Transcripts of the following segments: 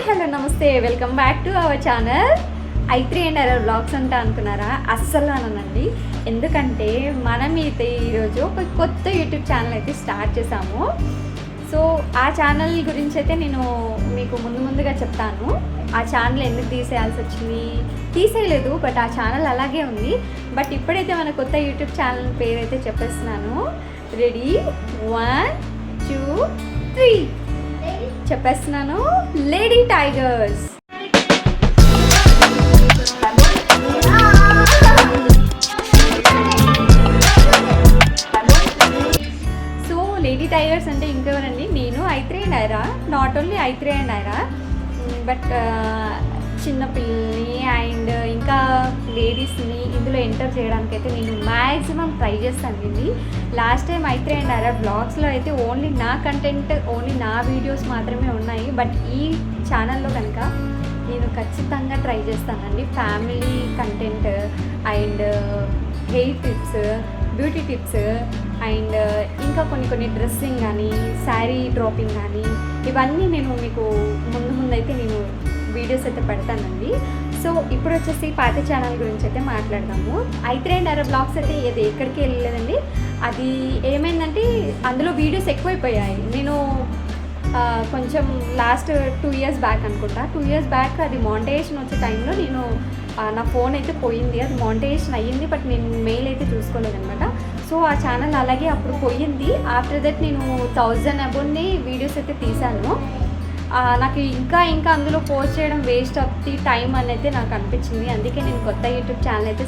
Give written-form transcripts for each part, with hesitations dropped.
Hello నమస్తే, welcome back to our channel. I3 and Error vlogs అంటే అనుకున్నారా? అస్సలు అననండి. ఎందుకంటే మనం అయితే ఈరోజు ఒక కొత్త యూట్యూబ్ ఛానల్ అయితే స్టార్ట్ చేసాము. సో ఆ ఛానల్ గురించి అయితే నేను మీకు ముందుగా చెప్తాను. ఆ ఛానల్ ఎందుకు తీసేయాల్సి వచ్చింది, తీసేయలేదు, బట్ ఆ ఛానల్ అలాగే ఉంది. బట్ ఇప్పుడైతే మన కొత్త యూట్యూబ్ ఛానల్ పేరు అయితే చెప్పేస్తున్నాను. రెడీ, 1 2 3 చెప్పేస్తున్నాను. Lady tigers. So lady tigers అంటే ఇంకెవరండి, నేను I3 and Ira. Not only I3 and Ira, but చిన్నపిల్లల్ని అండ్ ఇంకా లేడీస్ని ఇందులో ఎంటర్ చేయడానికి అయితే నేను మ్యాక్సిమం ట్రై చేస్తానండి. Last time I3 and Ira బ్లాగ్స్లో అయితే ఓన్లీ నా కంటెంట్, ఓన్లీ నా వీడియోస్ మాత్రమే ఉన్నాయి. బట్ ఈ ఛానల్లో కనుక నేను ఖచ్చితంగా ట్రై చేస్తానండి. Family content and hair tips, beauty tips and ఇంకా కొన్ని డ్రెస్సింగ్ కానీ, శారీ డ్రాపింగ్ కానీ, ఇవన్నీ నేను మీకు ముందైతే నేను వీడియోస్ అయితే పెడతానండి. సో ఇప్పుడు వచ్చేసి పాత ఛానల్ గురించి అయితే మాట్లాడదాము. I3 and Ira బ్లాగ్స్ అయితే ఎక్కడికి వెళ్ళలేదండి. అది ఏమైందంటే అందులో వీడియోస్ ఎక్కువైపోయాయి. నేను కొంచెం లాస్ట్ 2 years బ్యాక్ అనుకుంటా, 2 years బ్యాక్ అది మానిటైజేషన్ వచ్చే టైంలో నేను నా ఫోన్ అయితే పోయింది. అది మానిటైజేషన్ అయ్యింది, బట్ నేను మెయిల్ అయితే చూసుకోలేదన్నమాట. సో ఆ ఛానల్ అలాగే అప్పుడు పోయింది. ఆఫ్టర్ దట్ నేను 1000 అబోవ్ని వీడియోస్ అయితే తీశాను. నాకు ఇంకా అందులో పోస్ట్ చేయడం వేస్ట్ ఆఫ్ ది టైం అనేది నాకు అనిపించింది. అందుకే నేను కొత్త యూట్యూబ్ ఛానల్ అయితే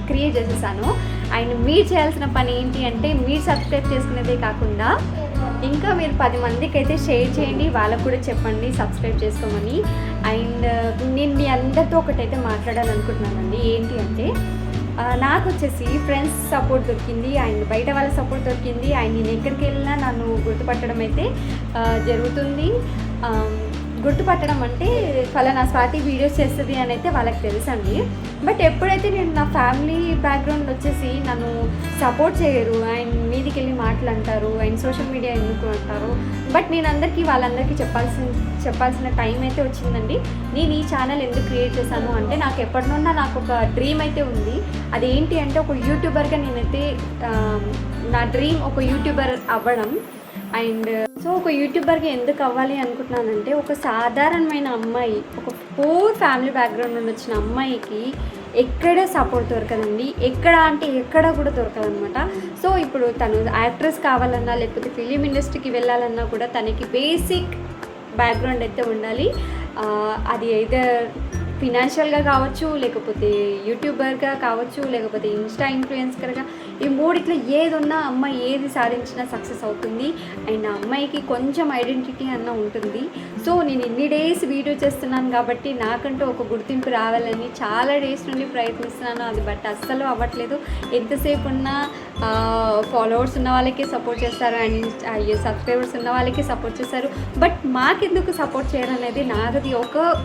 క్రియేట్ చేసేసాను. అండ్ మీరు చేయాల్సిన పని ఏంటి అంటే, మీరు సబ్స్క్రైబ్ చేసుకునేదే కాకుండా ఇంకా మీరు 10 మందికి అయితే షేర్ చేయండి, వాళ్ళకు కూడా చెప్పండి సబ్స్క్రైబ్ చేసుకోమని. అండ్ నేను మీ అందరితో ఒకటైతే మాట్లాడాలనుకుంటున్నానండి. ఏంటి అంటే, నాకు వచ్చేసి ఫ్రెండ్స్ సపోర్ట్ దొరికింది అండ్ బయట వాళ్ళ సపోర్ట్ దొరికింది. అండ్ నేను ఎక్కడికి వెళ్ళినా నన్ను గుర్తుపట్టడం అయితే జరుగుతుంది. గుర్తుపట్టడం అంటే ఫలానా స్వాతి వీడియోస్ చేస్తుంది అని అయితే వాళ్ళకి తెలుసండి. బట్ ఎప్పుడైతే నేను నా ఫ్యామిలీ బ్యాక్గ్రౌండ్ వచ్చేసి నన్ను సపోర్ట్ చేయరు అండ్ మీదికి వెళ్ళి మాట్లాడతారు అండ్ సోషల్ మీడియా ఎందుకు అంటారు. బట్ నేను వాళ్ళందరికీ చెప్పాల్సిన టైం అయితే వచ్చిందండి. నేను ఈ ఛానల్ ఎందుకు క్రియేట్ చేశాను అంటే, నాకు ఎప్పటినున్నా నాకు ఒక డ్రీమ్ అయితే ఉంది. అదేంటి అంటే, ఒక యూట్యూబర్గా నేనైతే నా డ్రీమ్ ఒక యూట్యూబర్ అవ్వడం. అండ్ సో ఒక యూట్యూబర్గా ఎందుకు అవ్వాలి అనుకుంటున్నానంటే, ఒక సాధారణమైన అమ్మాయి, ఒక పూర్ ఫ్యామిలీ బ్యాక్గ్రౌండ్ నుండి వచ్చిన అమ్మాయికి ఎక్కడ సపోర్ట్ దొరకదండి. ఎక్కడ కూడా దొరకదనమాట. సో ఇప్పుడు తను యాక్ట్రెస్ కావాలన్నా, లేకపోతే ఫిలిం ఇండస్ట్రీకి వెళ్ళాలన్నా కూడా తనకి బేసిక్ బ్యాక్గ్రౌండ్ అయితే ఉండాలి. అది ఐదర్ ఫినాన్షియల్గా కావచ్చు, లేకపోతే యూట్యూబర్గా కావచ్చు, లేకపోతే ఇన్స్టా ఇన్ఫ్లుయెన్సర్గా, ఈ మూడిట్లో ఏది ఉన్నా అమ్మాయి ఏది సాధించినా సక్సెస్ అవుతుంది. అండ్ ఆ అమ్మాయికి కొంచెం ఐడెంటిటీ అన్న ఉంటుంది. సో నేను ఎన్ని డేస్ వీడియో చేస్తున్నాను కాబట్టి నాకంటూ ఒక గుర్తింపు రావాలని చాలా డేస్ నుండి ప్రయత్నిస్తున్నాను. అది బట్ అస్సలు అవ్వట్లేదు. ఎంతసేపు ఉన్నా ఫాలోవర్స్ ఉన్న వాళ్ళకే సపోర్ట్ చేస్తారు అండ్ సబ్స్క్రైబర్స్ ఉన్న వాళ్ళకే సపోర్ట్ చేస్తారు. బట్ మాకెందుకు సపోర్ట్ చేయడం అనేది నాది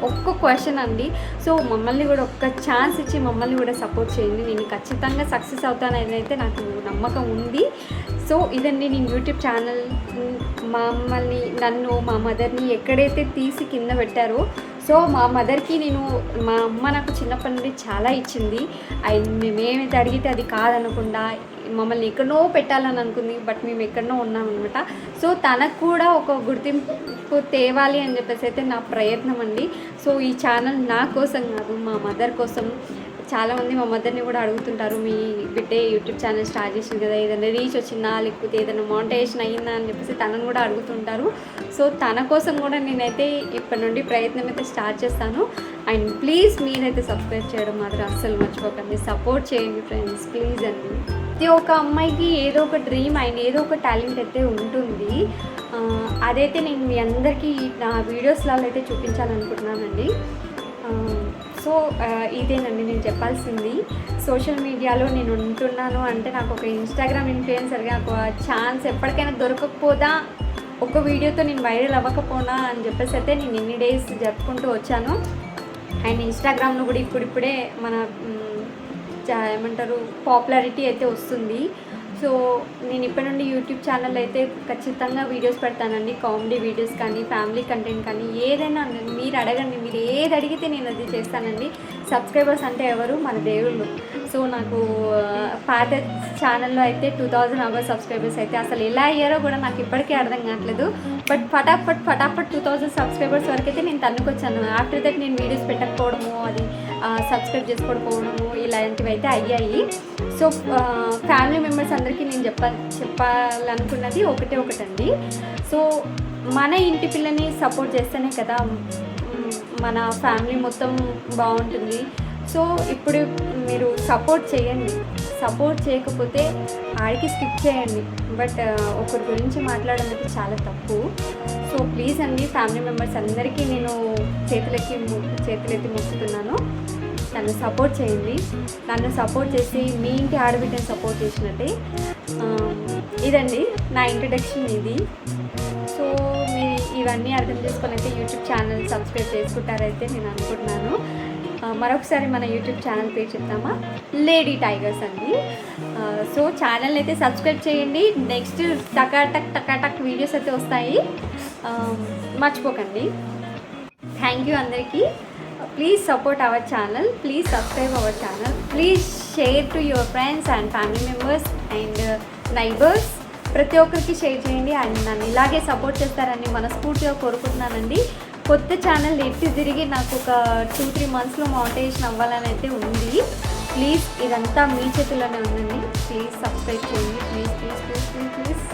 ఒక్క క్వశ్చన్ అండి. సో మమ్మల్ని కూడా ఒక్క ఛాన్స్ ఇచ్చి మమ్మల్ని కూడా సపోర్ట్ చేయండి. నేను ఖచ్చితంగా సక్సెస్ అవుతానని అయితే నాకు నమ్మకం ఉంది. సో ఇదండి నేను యూట్యూబ్ ఛానల్. నన్ను మా మదర్ని ఎక్కడైతే తీసి కింద పెట్టారో, సో మా మదర్కి మా అమ్మ నాకు చిన్నప్పటి నుండి చాలా ఇచ్చింది. అండ్ మేమేమైతే అడిగితే అది కాదనకుండా మమ్మల్ని ఎక్కడో పెట్టాలని అనుకుంది. బట్ మేము ఎక్కడనో ఉన్నామన్నమాట. సో తనకు కూడా ఒక గుర్తింపు తేవాలి అని చెప్పేసి అయితే నా ప్రయత్నం అండి. సో ఈ ఛానల్ నా కోసం కాదు, మా మదర్ కోసం. చాలామంది మా మదర్ని కూడా అడుగుతుంటారు, మీ బిడ్డే యూట్యూబ్ ఛానల్ స్టార్ట్ చేసింది కదా, ఏదైనా రీచ్ వచ్చిందా, లేకపోతే ఏదైనా మానిటైజేషన్ అయ్యిందా అని చెప్పేసి తనను కూడా అడుగుతుంటారు. సో తన కోసం కూడా నేనైతే ఇప్పటి నుండి ప్రయత్నం అయితే స్టార్ట్ చేస్తాను. అండ్ ప్లీజ్ మీరైతే సబ్స్క్రైబ్ చేయడం మాత్రం అస్సలు మర్చిపోకండి. సపోర్ట్ చేయండి ఫ్రెండ్స్, ప్లీజ్ అండి. ప్రతి ఒక్క అమ్మాయికి ఏదో ఒక డ్రీమ్ అండ్ ఏదో ఒక టాలెంట్ అయితే ఉంటుంది. అదైతే నేను మీ అందరికీ నా వీడియోస్లలో అయితే చూపించాలనుకుంటున్నానండి. సో ఇదేనండి నేను చెప్పాల్సింది. సోషల్ మీడియాలో నేను ఉంటున్నాను అంటే, నాకు ఒక ఇన్స్టాగ్రామ్ ఇన్ఫ్లుయెన్సర్గా ఒక ఛాన్స్ ఎప్పటికైనా దొరకకపోదా, ఒక వీడియోతో నేను వైరల్ అవ్వకపోనా అని చెప్పేసి అయితే నేను ఎన్ని డేస్ జరుపుకుంటూ వచ్చాను. అండ్ ఇన్స్టాగ్రామ్లో కూడా ఇప్పుడిప్పుడే మన ఏమంటారు పాపులారిటీ అయితే వస్తుంది. సో నేను ఇప్పటి నుండి యూట్యూబ్ ఛానల్ అయితే ఖచ్చితంగా వీడియోస్ పెడతానండి. కామెడీ వీడియోస్ కానీ, ఫ్యామిలీ కంటెంట్ కానీ, ఏదైనా మీరు అడగండి. మీరు ఏది అడిగితే నేను అది చేస్తానండి. సబ్స్క్రైబర్స్ అంటే ఎవరు? మన దేవుళ్ళు. సో నాకు పాత ఛానల్లో అయితే 2000 అవర్స్ సబ్స్క్రైబర్స్ అయితే అసలు ఎలా అయ్యారో కూడా నాకు ఇప్పటికీ అర్థం కావట్లేదు. బట్ ఫటాఫట్ 2000 సబ్స్క్రైబర్స్ వరకు అయితే నేను తన్నుకొచ్చాను. ఆఫ్టర్ దట్ నేను వీడియోస్ పెట్టకపోవడము, అది సబ్స్క్రైబ్ చేసుకోకపోవడము, ఇలాంటివి అయితే అయ్యాయి. సో ఫ్యామిలీ మెంబర్స్ అందరికీ నేను చెప్పాలనుకున్నది ఒకటండి. సో మన ఇంటి పిల్లని సపోర్ట్ చేస్తేనే కదా మన ఫ్యామిలీ మొత్తం బాగుంటుంది. సో ఇప్పుడు మీరు సపోర్ట్ చేయండి. సపోర్ట్ చేయకపోతే ఆడికి స్కిప్ చేయండి. బట్ ఒకరి గురించి మాట్లాడడం అయితే చాలా తప్పు. సో ప్లీజ్ అండి, ఫ్యామిలీ మెంబర్స్ అందరికీ నేను చేతులెత్తి మొక్కుతున్నాను. నన్ను సపోర్ట్ చేయండి. నన్ను సపోర్ట్ చేసి మీ ఇంటి ఆడబిడ్డని సపోర్ట్ చేసినట్టే. ఇదండి నా ఇంట్రడక్షన్ ఇది. సో మీరు ఇవన్నీ అర్థం చేసుకొని అయితే యూట్యూబ్ ఛానల్ సబ్స్క్రైబ్ చేసుకుంటారైతే నేను అనుకుంటున్నాను. మరొకసారి మన యూట్యూబ్ ఛానల్ పేరు చెప్తామా, లేడీ టైగర్స్ అండి. సో ఛానల్ అయితే సబ్స్క్రైబ్ చేయండి. నెక్స్ట్ టకాటక్ వీడియోస్ అయితే వస్తాయి, మర్చిపోకండి. థ్యాంక్ యూ అందరికీ. Please support our channel, please subscribe our channel, please share to your friends and family members and neighbours. ప్రతి ఒక్కరికి షేర్ చేయండి అండ్ నన్ను ఇలాగే సపోర్ట్ చేస్తారని మనస్ఫూర్తిగా కోరుకుంటున్నానండి. కొత్త ఛానల్ ఎత్తి తిరిగి నాకు ఒక 2-3 మంత్స్లో మౌంటేషన్ అవ్వాలని అయితే ఉంది. ప్లీజ్ ఇదంతా మీ చేతుల్లోనే ఉందండి. ప్లీజ్ సబ్స్క్రైబ్ చేయండి. ప్లీజ్.